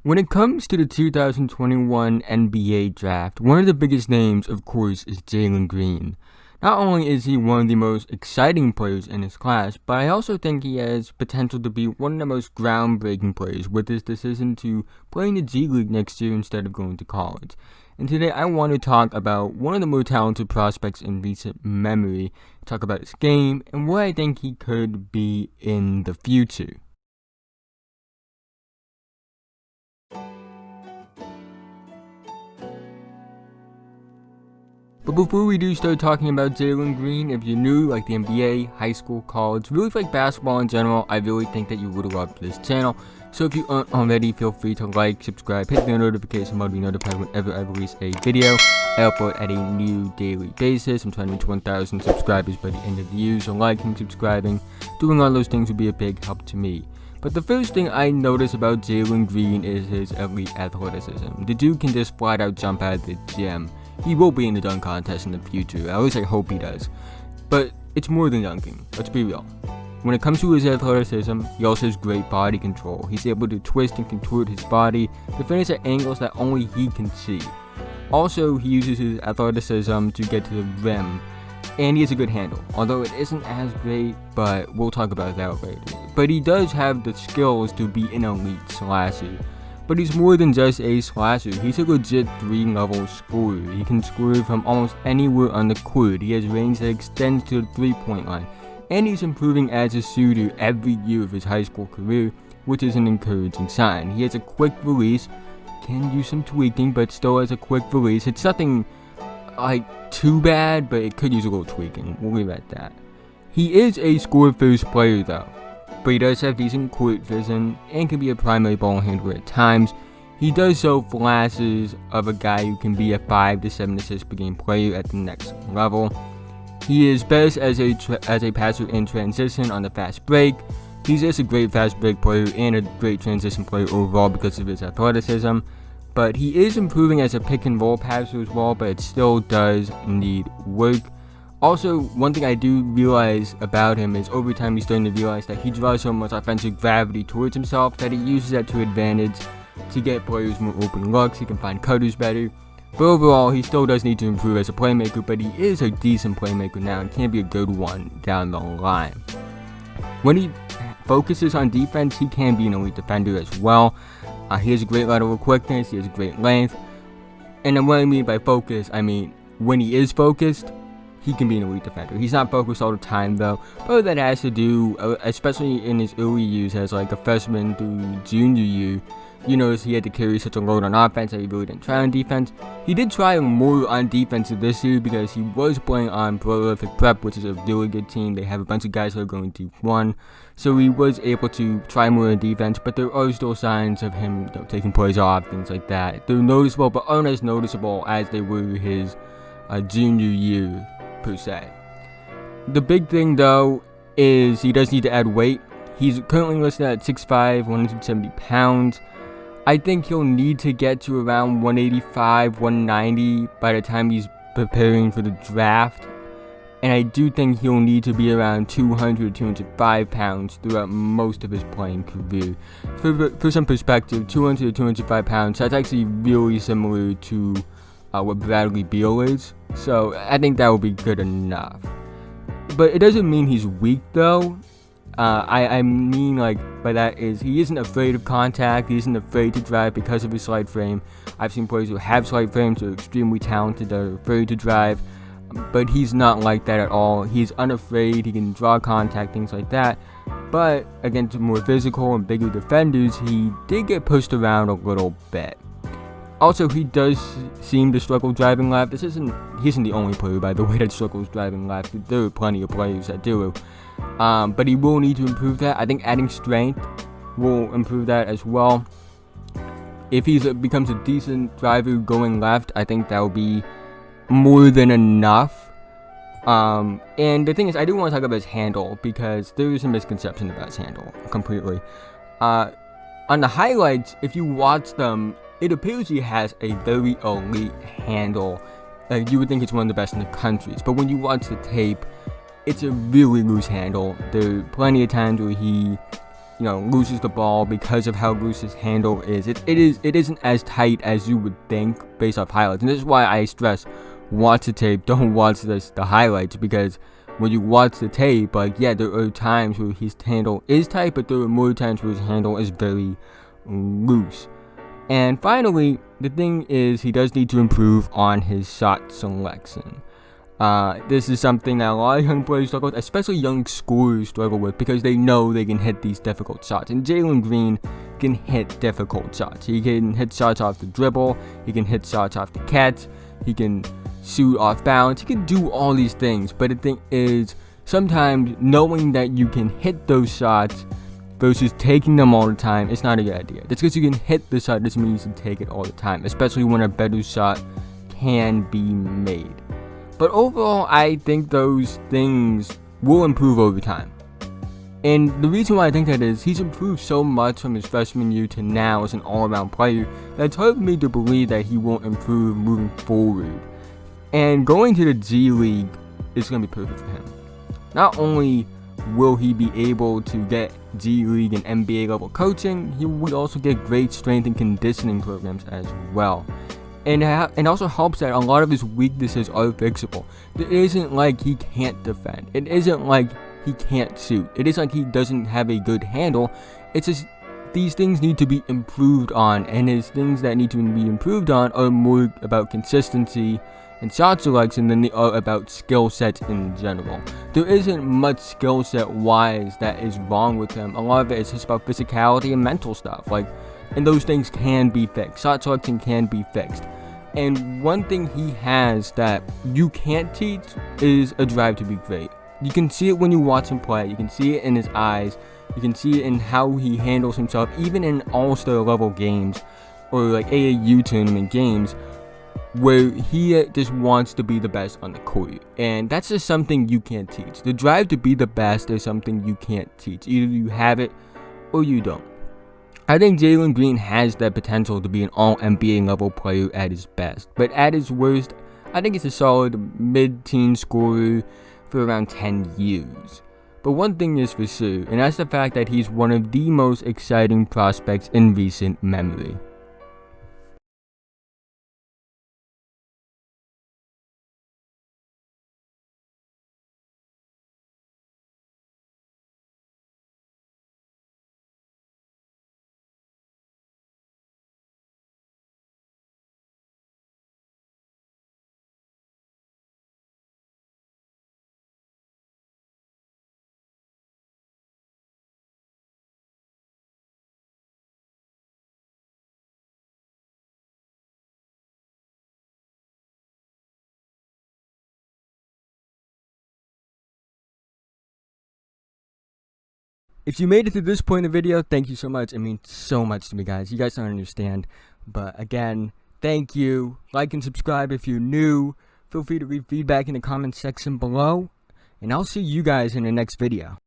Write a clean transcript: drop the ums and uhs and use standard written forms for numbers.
When it comes to the 2021 NBA draft, one of the biggest names, of course, is Jalen Green. Not only is he one of the most exciting players in his class, but I also think he has potential to be one of the most groundbreaking players with his decision to play in the G League next year instead of going to college. And today I want to talk about one of the more talented prospects in recent memory, talk about his game, and where I think he could be in the future. But before we do start talking about Jalen Green, if you're new, like the NBA, high school, college, really like basketball in general, I really think that you would love this channel. So if you aren't already, feel free to like, subscribe, hit the notification bell to be notified whenever I release a video. I upload at a new daily basis. I'm trying to reach 1,000 subscribers by the end of the year, so liking, subscribing, doing all those things would be a big help to me. But the first thing I notice about Jalen Green is his elite athleticism. The dude can just flat out jump out of the gym. He will be in the dunk contest in the future, at least I hope he does. But it's more than dunking, let's be real. When it comes to his athleticism, he also has great body control. He's able to twist and contort his body to finish at angles that only he can see. Also, he uses his athleticism to get to the rim, and he has a good handle, although it isn't as great, but we'll talk about that later. But he does have the skills to be an elite slasher. But he's more than just a slasher, he's a legit 3-level scorer. He can score from almost anywhere on the court, he has range that extends to the 3-point line, and he's improving as a shooter every year of his high school career, which is an encouraging sign. He has a quick release, can use some tweaking, but still has a quick release. It's nothing like too bad, but it could use a little tweaking, we'll leave it at that. He is a score-first player though, but he does have decent court vision and can be a primary ball handler at times. He does show flashes of a guy who can be a 5 to 7 assist per game player at the next level. He is best as a passer in transition on the fast break. He's just a great fast break player and a great transition player overall because of his athleticism. But he is improving as a pick and roll passer as well, but it still does need work. Also, one thing I do realize about him is over time he's starting to realize that he draws so much offensive gravity towards himself that he uses that to advantage to get players more open looks. He can find cutters better. But overall, he still does need to improve as a playmaker, but he is a decent playmaker now and can be a good one down the line. When he focuses on defense, he can be an elite defender as well. He has a great level of quickness, he has great length. And what I mean by focus, I mean when he is focused, he can be an elite defender. He's not focused all the time though, but that has to do, especially in his early years as like a freshman through junior year, you notice he had to carry such a load on offense that he really didn't try on defense. He did try more on defense this year because he was playing on Prolific Prep, which is a really good team. They have a bunch of guys who are going to D1, so he was able to try more on defense, but there are still signs of him taking plays off, things like that. They're noticeable, but aren't as noticeable as they were his junior year per se. The big thing though is he does need to add weight. He's currently listed at 6'5", 170 pounds. I think he'll need to get to around 185, 190 by the time he's preparing for the draft. And I do think he'll need to be around 200, 205 pounds throughout most of his playing career. For some perspective, 200 to 205 pounds, that's actually really similar to what Bradley Beal is. So I think that will be good enough. But it doesn't mean he's weak though. I mean, like, by that is he isn't afraid of contact, he isn't afraid to drive because of his slight frame. I've seen players who have slight frames who are extremely talented that are afraid to drive, but he's not like that at all. He's unafraid, he can draw contact, things like that. But against more physical and bigger defenders, he did get pushed around a little bit. Also, he does seem to struggle driving left. He isn't the only player, by the way, that struggles driving left. There are plenty of players that do. But he will need to improve that. I think adding strength will improve that as well. If he becomes a decent driver going left, I think that will be more than enough. And the thing is, I do want to talk about his handle because there is a misconception about his handle completely. On the highlights, if you watch them, it appears he has a very elite handle. You would think it's one of the best in the country. But when you watch the tape, it's a really loose handle. There are plenty of times where he loses the ball because of how loose his handle is. It isn't as tight as you would think based off highlights, and this is why I stress watch the tape, don't watch the highlights, because when you watch the tape, like, yeah, there are times where his handle is tight, but there are more times where his handle is very loose. And finally, the thing is, he does need to improve on his shot selection. This is something that a lot of young players struggle with, especially young scorers struggle with, because they know they can hit these difficult shots. And Jalen Green can hit difficult shots. He can hit shots off the dribble, he can hit shots off the catch, he can shoot off balance, he can do all these things. But the thing is, sometimes knowing that you can hit those shots versus taking them all the time, it's not a good idea. Just because you can hit the shot doesn't mean you should take it all the time, especially when a better shot can be made. But overall, I think those things will improve over time. And the reason why I think that is, he's improved so much from his freshman year to now as an all-around player that it's hard for me to believe that he won't improve moving forward. And going to the G League is going to be perfect for him. Not only will he be able to get G League and NBA level coaching, he would also get great strength and conditioning programs as well. And it also helps that a lot of his weaknesses are fixable. It isn't like he can't defend. It isn't like he can't shoot. It isn't like he doesn't have a good handle. It's just these things need to be improved on, and his things that need to be improved on are more about consistency and shot selection than they are about skill sets in general. There isn't much skill set wise that is wrong with him. A lot of it is just about physicality and mental stuff. And those things can be fixed. Shot selection can be fixed. And one thing he has that you can't teach is a drive to be great. You can see it when you watch him play. You can see it in his eyes. You can see it in how he handles himself, even in all-star level games or like AAU tournament games, where he just wants to be the best on the court. And that's just something you can't teach. The drive to be the best is something you can't teach. Either you have it or you don't. I think Jalen Green has that potential to be an all-NBA level player at his best. But at his worst, I think he's a solid mid-teen scorer for around 10 years. But one thing is for sure, and that's the fact that he's one of the most exciting prospects in recent memory. If you made it to this point in the video, thank you so much. It means so much to me, guys. You guys don't understand. But again, thank you. Like and subscribe if you're new. Feel free to leave feedback in the comments section below. And I'll see you guys in the next video.